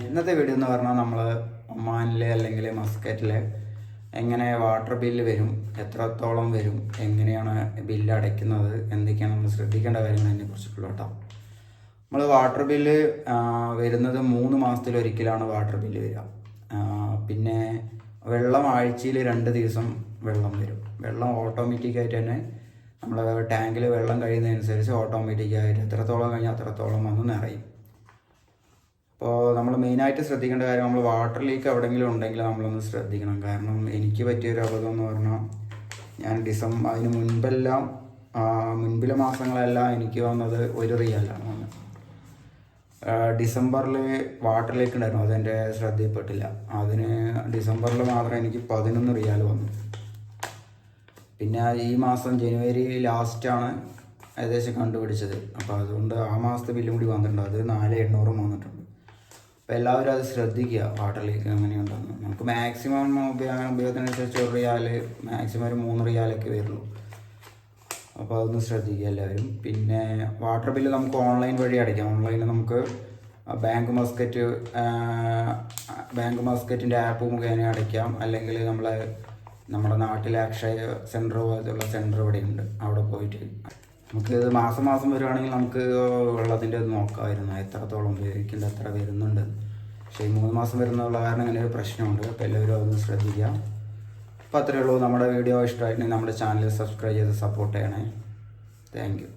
ഇന്നത്തെ വീഡിയോ എന്ന് പറഞ്ഞാൽ നമ്മൾ ഒമാനിൽ അല്ലെങ്കിൽ മസ്കറ്റിൽ എങ്ങനെ വാട്ടർ ബില്ല് വരും, എത്രത്തോളം വരും, എങ്ങനെയാണ് ബില്ല് അടയ്ക്കുന്നത്, എന്തൊക്കെയാണ് നമ്മൾ ശ്രദ്ധിക്കേണ്ട കാര്യങ്ങൾ അതിനെക്കുറിച്ചിട്ടുള്ള കേട്ടോ. നമ്മൾ വാട്ടർ ബില്ല് വരുന്നത് 3 മാസത്തിലൊരിക്കലാണ് വാട്ടർ ബില്ല് വരിക. പിന്നെ വെള്ളം ആഴ്ചയിൽ 2 ദിവസം വെള്ളം വരും. വെള്ളം ഓട്ടോമാറ്റിക്കായിട്ട് തന്നെ നമ്മൾ ടാങ്കിൽ വെള്ളം കഴിയുന്നതനുസരിച്ച് ഓട്ടോമാറ്റിക്കായിട്ട് എത്രത്തോളം കഴിഞ്ഞാൽ അത്രത്തോളം വന്ന് നിറയും. അപ്പോൾ നമ്മൾ മെയിനായിട്ട് ശ്രദ്ധിക്കേണ്ട കാര്യം, നമ്മൾ വാട്ടർ ലീക്ക് എവിടെയെങ്കിലും ഉണ്ടെങ്കിൽ നമ്മളൊന്ന് ശ്രദ്ധിക്കണം. കാരണം എനിക്ക് പറ്റിയൊരു അബദ്ധം എന്ന് പറഞ്ഞാൽ, ഞാൻ അതിന് മുൻപിലെ മാസങ്ങളെല്ലാം എനിക്ക് വന്നത് 1 റിയാലാണ് വന്നത്. ഡിസംബറിൽ വാട്ടർ ലീക്ക് ഉണ്ടായിരുന്നു, അതെൻ്റെ ശ്രദ്ധയിൽപ്പെട്ടില്ല. ഡിസംബറിൽ മാത്രം എനിക്ക് 11 റിയാൽ വന്നു. പിന്നെ ഈ മാസം ജനുവരി ലാസ്റ്റാണ് ഏകദേശം കണ്ടുപിടിച്ചത്. അപ്പോൾ അതുകൊണ്ട് ആ മാസത്തെ ബില്ലും കൂടി വന്നിട്ടുണ്ട്, അത് 4,800 വന്നിട്ടുണ്ട്. അപ്പോൾ എല്ലാവരും അത് ശ്രദ്ധിക്കുക, വാട്ടർ ലീക്ക് എങ്ങനെയുണ്ടെന്ന്. നമുക്ക് മാക്സിമം ഉപയോഗത്തിനനുസരിച്ച് 1 റിയാൽ, മാക്സിമം ഒരു 3 റിയാലൊക്കെ വരുള്ളൂ. അപ്പോൾ അതൊന്ന് ശ്രദ്ധിക്കുക എല്ലാവരും. പിന്നെ വാട്ടർ ബില്ല് നമുക്ക് ഓൺലൈൻ വഴി അടയ്ക്കാം. ഓൺലൈനിൽ നമുക്ക് ബാങ്ക് മസ്കറ്റിൻ്റെ ആപ്പ് മുഖേന അടയ്ക്കാം. അല്ലെങ്കിൽ നമ്മുടെ നാട്ടിലെ അക്ഷയ സെൻറ്റർ പോലത്തുള്ള സെൻറ്റർ ഇവിടെയുണ്ട്, അവിടെ പോയിട്ട് നമുക്ക് മാസം വരുവാണെങ്കിൽ നമുക്ക് വെള്ളത്തിൻ്റെ നോക്കാമായിരുന്നു, എത്രത്തോളം ഉപയോഗിക്കേണ്ടത്, എത്ര വരുന്നുണ്ട്. പക്ഷേ ഈ 3 മാസം വരുന്നുള്ള കാരണം അങ്ങനെ ഒരു പ്രശ്നമുണ്ട്. അപ്പോൾ എല്ലാവരും അതൊന്ന് ശ്രദ്ധിക്കുക. അപ്പോൾ അത്രയേ ഉള്ളൂ. നമ്മുടെ വീഡിയോ ഇഷ്ടമായിട്ടുണ്ടെങ്കിൽ നമ്മുടെ ചാനൽ സബ്സ്ക്രൈബ് ചെയ്ത് സപ്പോർട്ട് ചെയ്യണേ. Thank you.